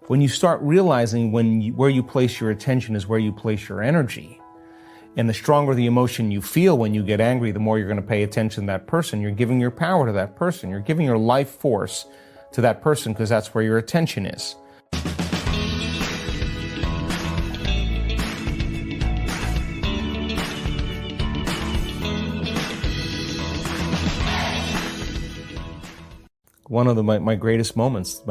when you start realizing where you place your attention is where you place your energy, and the stronger the emotion you feel when you get angry, the more you're going to pay attention to that person. You're giving your power to that person. You're giving your life force to that person because that's where your attention is. One of my greatest moments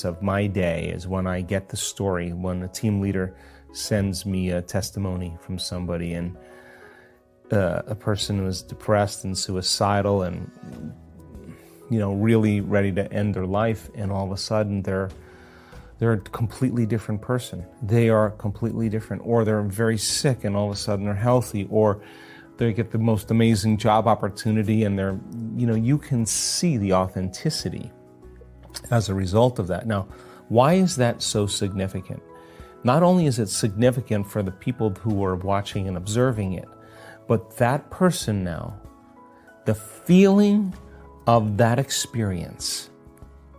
of my day is when I get the story, when a team leader sends me a testimony from somebody, and a person who is depressed and suicidal and really ready to end their life, and all of a sudden they're a completely different person. They are completely different, or they're very sick and all of a sudden they're healthy, or they get the most amazing job opportunity, and they're, you can see the authenticity as a result of that. Now, why is that so significant? Not only is it significant for the people who are watching and observing it, but that person now, the feeling of that experience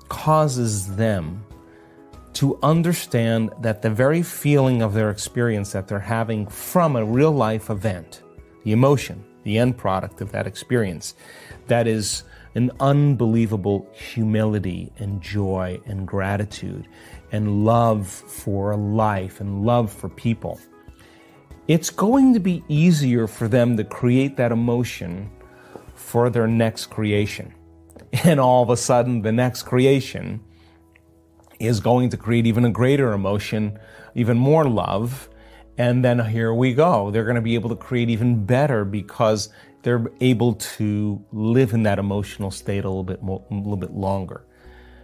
causes them to understand that the very feeling of their experience that they're having from a real life event, the emotion, the end product of that experience, that is an unbelievable humility and joy and gratitude and love for life and love for people. It's going to be easier for them to create that emotion for their next creation. And all of a sudden, the next creation is going to create even a greater emotion, even more love. And then here we go. They're going to be able to create even better because they're able to live in that emotional state a little bit longer.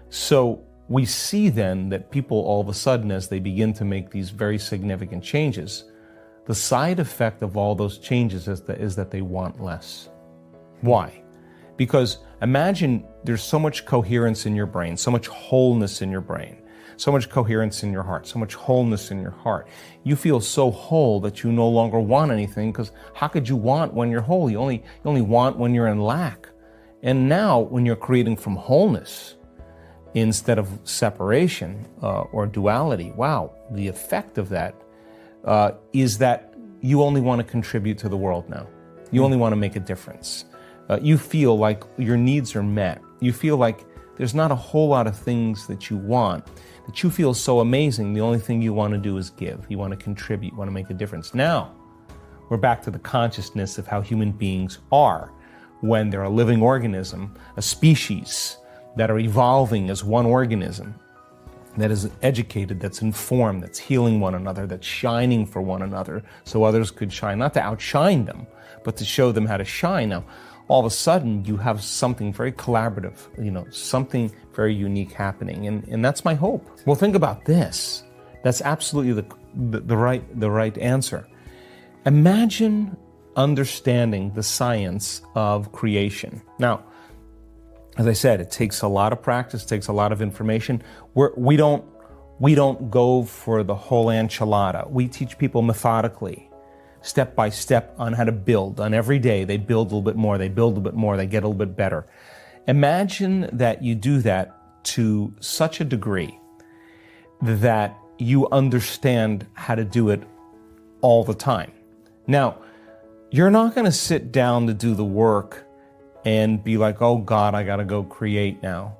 So we see then that people all of a sudden, as they begin to make these very significant changes, the side effect of all those changes is that they want less. Why? Because imagine there's so much coherence in your brain, so much wholeness in your brain, so much coherence in your heart, so much wholeness in your heart. You feel so whole that you no longer want anything, because how could you want when you're whole? You only want when you're in lack. And now when you're creating from wholeness instead of separation or duality, wow, the effect of that is that you only want to contribute to the world now. You only want to make a difference. You feel like your needs are met. You feel like there's not a whole lot of things that you want, that you feel so amazing. The only thing you want to do is give. You want to contribute. You want to make a difference. Now, we're back to the consciousness of how human beings are when they're a living organism, a species that are evolving as one organism, that is educated, that's informed, that's healing one another, that's shining for one another so others could shine, not to outshine them, but to show them how to shine. Now, all of a sudden, you have something very collaborative, something very unique happening, and that's my hope. Well, think about this. That's absolutely the right answer. Imagine understanding the science of creation. Now, as I said, it takes a lot of practice, takes a lot of information. We don't go for the whole enchilada. We teach people methodically, step by step, on how to build. On every day, they build a little bit more, they build a little bit more, they get a little bit better. Imagine that you do that to such a degree that you understand how to do it all the time. Now, you're not going to sit down to do the work and be like, oh God, I got to go create now.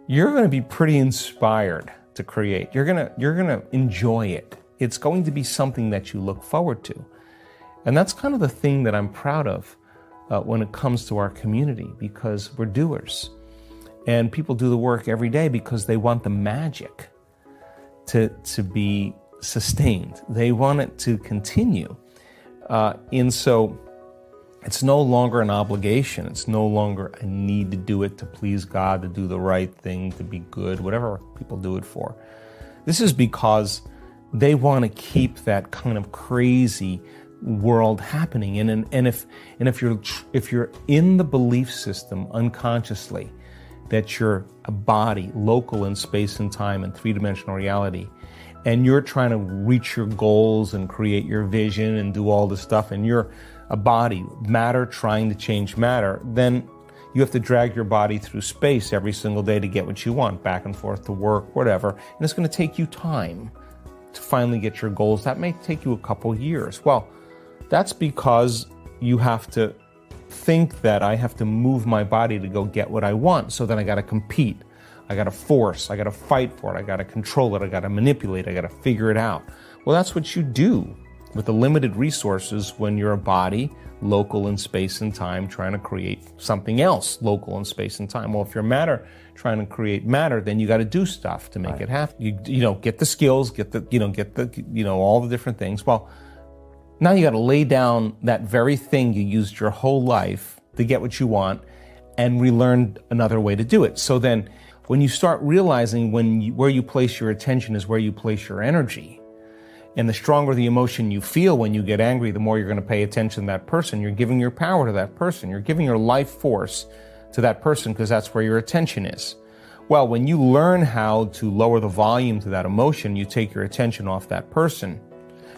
You're going to be pretty inspired to create. You're going to enjoy it. It's going to be something that you look forward to. And that's kind of the thing that I'm proud of when it comes to our community, because we're doers. And people do the work every day because they want the magic to be sustained. They want it to continue. And so it's no longer an obligation. It's no longer a need to do it to please God, to do the right thing, to be good, whatever people do it for. This is because they want to keep that kind of crazy world happening. And if you're in the belief system unconsciously that you're a body local in space and time and three-dimensional reality, and you're trying to reach your goals and create your vision and do all this stuff, and you're a body, matter trying to change matter, then You have to drag your body through space every single day to get what you want, back and forth to work, whatever. And it's going to take you time to finally get your goals. That may take you a couple years. Well, that's because you have to think that I have to move my body to go get what I want. So then I got to compete. I got to force. I got to fight for it. I got to control it. I got to manipulate. I got to figure it out. Well, that's what you do with the limited resources when you're a body, local in space and time, trying to create something else local in space and time. Well, if you're matter, trying to create matter, then you got to do stuff to make it happen. You know, get the skills, get all the different things. Well, now you got to lay down that very thing you used your whole life to get what you want and relearn another way to do it. So then when you start realizing where you place your attention is where you place your energy, and the stronger the emotion you feel when you get angry, the more you're going to pay attention to that person. You're giving your power to that person. You're giving your life force to that person because that's where your attention is. Well, when you learn how to lower the volume to that emotion, you take your attention off that person.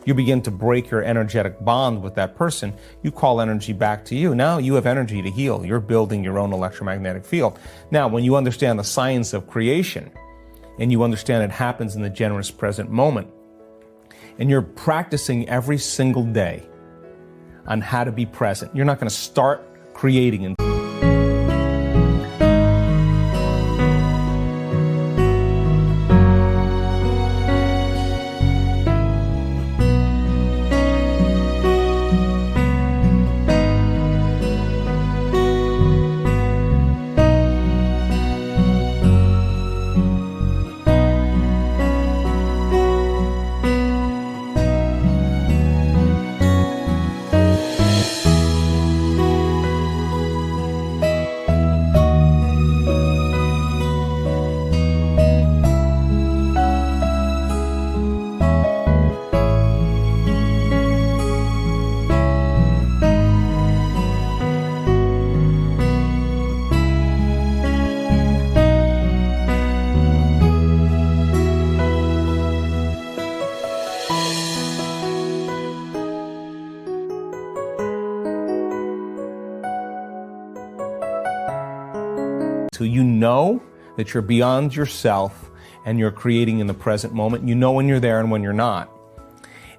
You begin to break your energetic bond with that person. You call energy back to you. Now you have energy to heal. You're building your own electromagnetic field. Now, when you understand the science of creation and you understand it happens in the generous present moment, and you're practicing every single day on how to be present, you're not going to start creating and till you know that you're beyond yourself and you're creating in the present moment. You know when you're there and when you're not.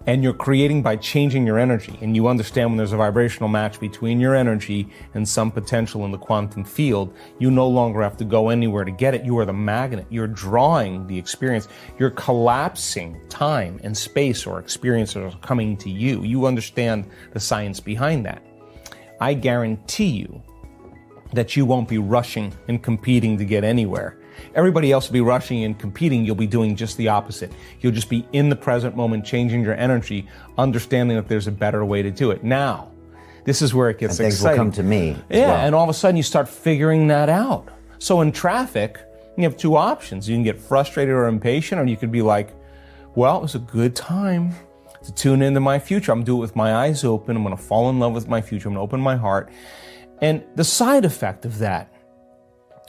And you're creating by changing your energy. And you understand when there's a vibrational match between your energy and some potential in the quantum field, you no longer have to go anywhere to get it. You are the magnet. You're drawing the experience. You're collapsing time and space, or experiences are coming to you. You understand the science behind that. I guarantee you that you won't be rushing and competing to get anywhere. Everybody else will be rushing and competing. You'll be doing just the opposite. You'll just be in the present moment, changing your energy, understanding that there's a better way to do it. Now, this is where it gets exciting. Things will come to me. Yeah, and all of a sudden you start figuring that out. So in traffic, you have two options. You can get frustrated or impatient, or you could be like, well, it was a good time to tune into my future. I'm going to do it with my eyes open. I'm going to fall in love with my future. I'm going to open my heart. And the side effect of that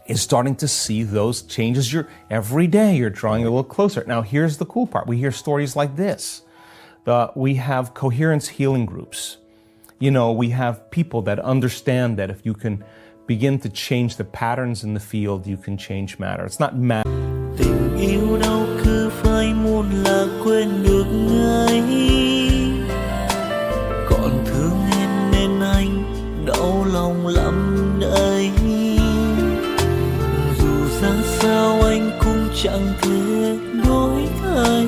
is starting to see those changes. Every day you're drawing a little closer. Now here's the cool part. We hear stories like this. We have coherence healing groups. You know, we have people that understand that if you can begin to change the patterns in the field, you can change matter. It's not matter. Tình yêu đâu cứ phải muốn là quên được ngay. Còn thương em nên anh đau lòng lắm đây. Dù ra sao anh cũng chẳng thể đổi thay.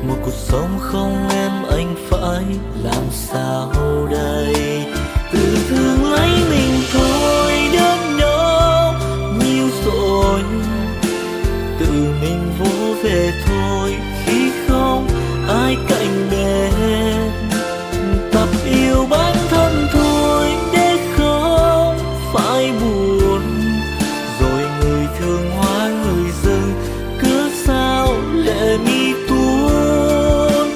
Một cuộc sống không em anh phải làm sao đây. Tự thương lấy mình thôi đến đâu nhiều rồi. Tự mình vỗ về thôi khi không ai cạnh bên. Tập yêu bản thân thôi để không phải buồn. Rồi người thương hóa người dưng cứ sao lệ mi tuôn.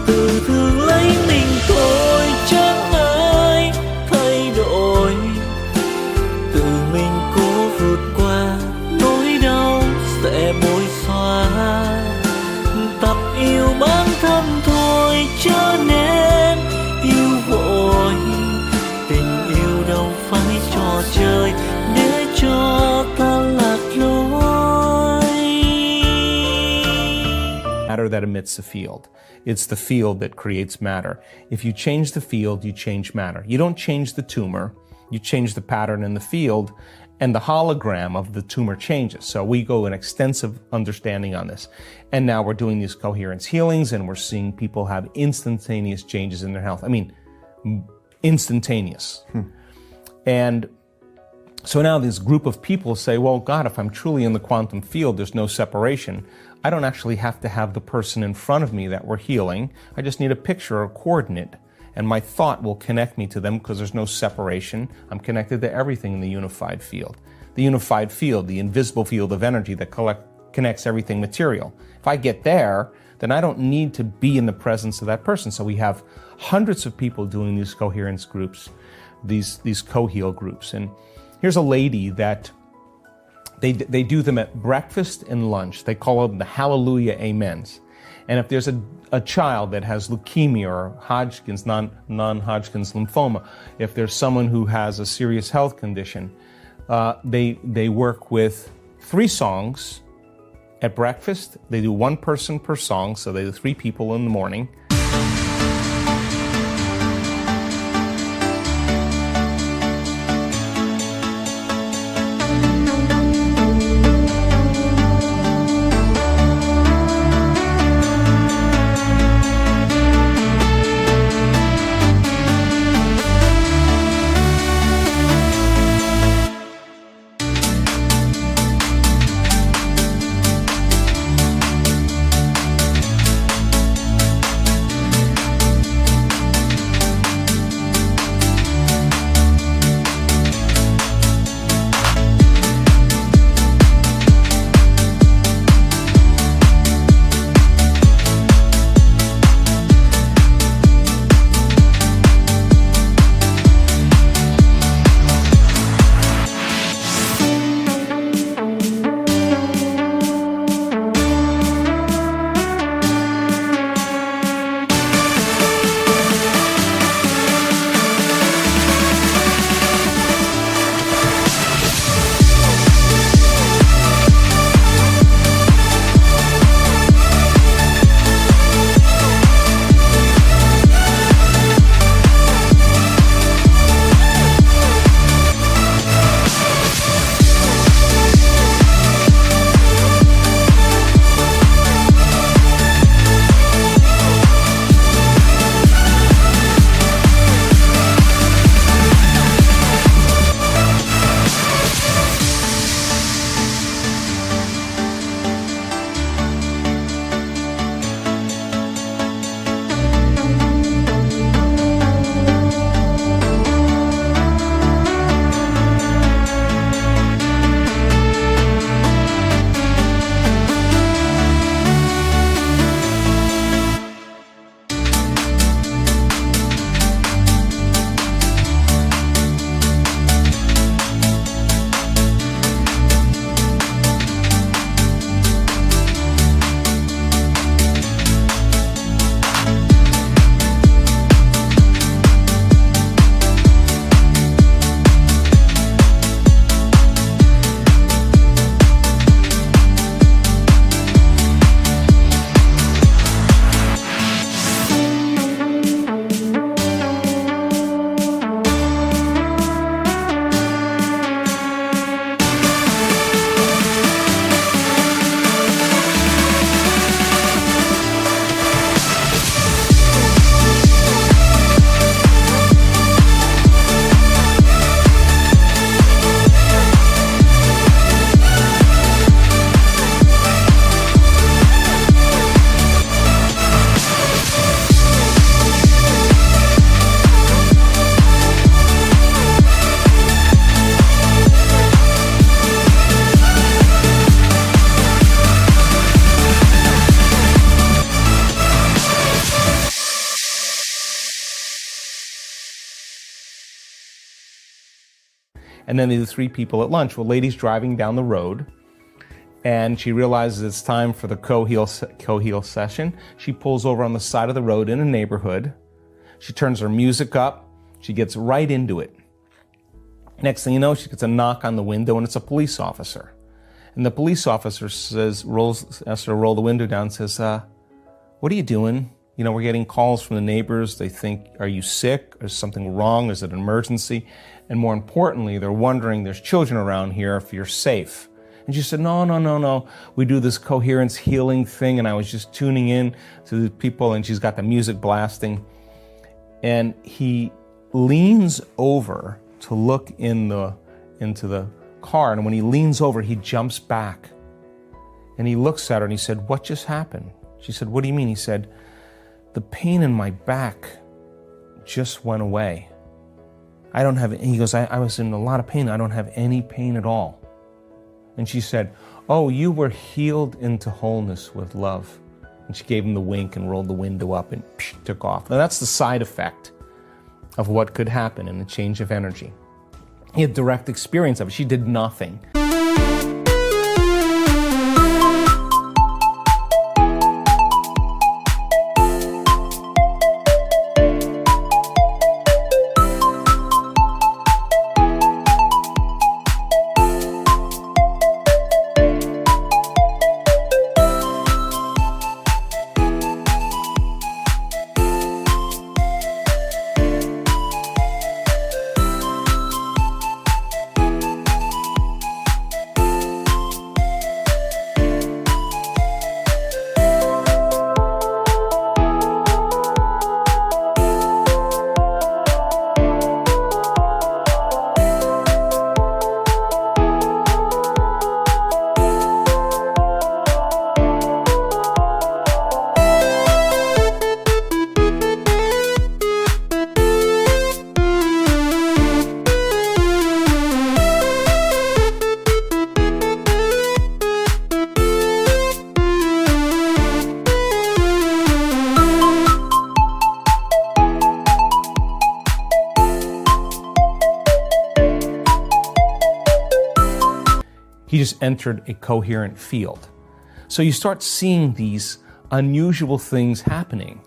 Tự thương lấy mình thôi chẳng ai thay đổi. Tự mình cố vượt qua nỗi đau sẽ bối xóa. matter that emits a field. It's the field that creates matter. If you change the field, you change matter. You don't change the tumor, you change the pattern in the field, and the hologram of the tumor changes. So we go an extensive understanding on this. And now we're doing these coherence healings, and we're seeing people have instantaneous changes in their health. I mean, instantaneous. And so now this group of people say, well, God, if I'm truly in the quantum field, there's no separation. I don't actually have to have the person in front of me that we're healing. I just need a picture or a coordinate, and my thought will connect me to them because there's no separation. I'm connected to everything in the unified field. The unified field, the invisible field of energy that connects everything material. If I get there, then I don't need to be in the presence of that person. So we have hundreds of people doing these coherence groups, these co-heal groups. And here's a lady that they do them at breakfast and lunch. They call them the Hallelujah Amens. And if there's a child that has leukemia or Hodgkin's, non-Hodgkin's lymphoma, if there's someone who has a serious health condition, they work with 3 songs at breakfast. They do 1 person per song, so they do 3 people in the morning. And then the 3 people at lunch. Well, lady's driving down the road, and she realizes it's time for the co-heal session. She pulls over on the side of the road in a neighborhood. She turns her music up. She gets right into it. Next thing you know, she gets a knock on the window, and it's a police officer. And the police officer asks her to roll the window down and says, what are you doing? You know, we're getting calls from the neighbors. They think, are you sick? Is something wrong? Is it an emergency? And more importantly, they're wondering, there's children around here, if you're safe. And she said, no. We do this coherence healing thing, and I was just tuning in to the people, and she's got the music blasting. And he leans over to look into the car, and when he leans over, he jumps back. And he looks at her and he said, what just happened? She said, what do you mean? He said, the pain in my back just went away. I don't have, he goes, I was in a lot of pain. I don't have any pain at all. And she said, oh, you were healed into wholeness with love. And she gave him the wink and rolled the window up and took off. Now that's the side effect of what could happen in a change of energy. He had direct experience of it. She did nothing. He just entered a coherent field. So you start seeing these unusual things happening.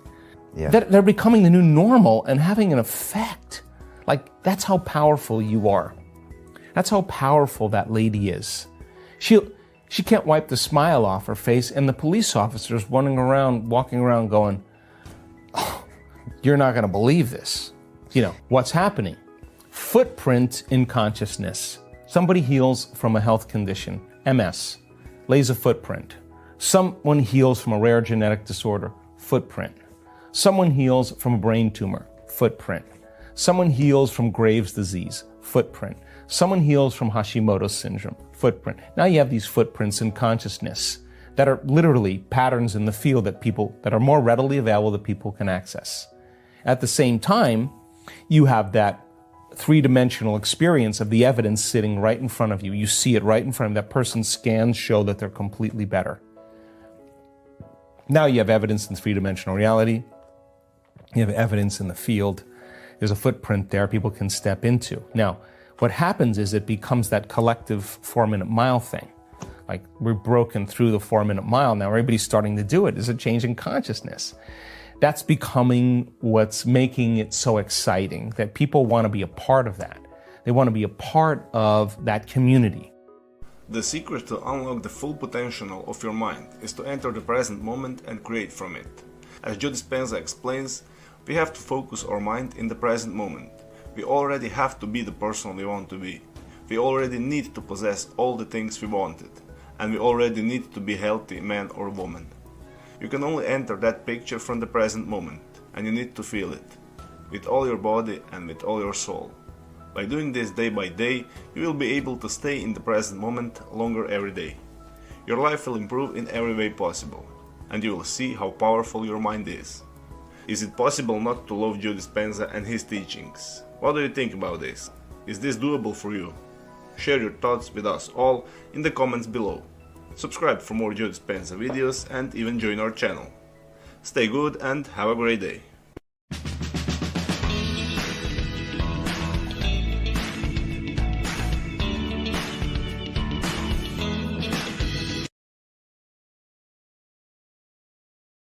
Yeah. That they're becoming the new normal and having an effect. Like, that's how powerful you are. That's how powerful that lady is. She can't wipe the smile off her face, and the police officer's walking around going, oh, you're not gonna believe this. You know, what's happening? Footprint in consciousness. Somebody heals from a health condition, MS, lays a footprint. Someone heals from a rare genetic disorder, footprint. Someone heals from a brain tumor, footprint. Someone heals from Graves' disease, footprint. Someone heals from Hashimoto's syndrome, footprint. Now you have these footprints in consciousness that are literally patterns in the field that are more readily available that people can access. At the same time, you have that three-dimensional experience of the evidence sitting right in front of you. You see it right in front of you. That person's scans show that they're completely better. Now you have evidence in three-dimensional reality. You have evidence in the field. There's a footprint there people can step into. Now, what happens is it becomes that collective 4-minute mile thing. Like, we're broken through the 4-minute mile. Now everybody's starting to do it. There's a change in consciousness. That's becoming what's making it so exciting, that people want to be a part of that. They want to be a part of that community. The secret to unlock the full potential of your mind is to enter the present moment and create from it. As Joe Dispenza explains, we have to focus our mind in the present moment. We already have to be the person we want to be. We already need to possess all the things we wanted. And we already need to be healthy man or woman. You can only enter that picture from the present moment, and you need to feel it, with all your body and with all your soul. By doing this day by day, you will be able to stay in the present moment longer every day. Your life will improve in every way possible, and you will see how powerful your mind is. Is it possible not to love Joe Dispenza and his teachings? What do you think about this? Is this doable for you? Share your thoughts with us all in the comments below. Subscribe for more Joe Dispenza videos and even join our channel. Stay good and have a great day.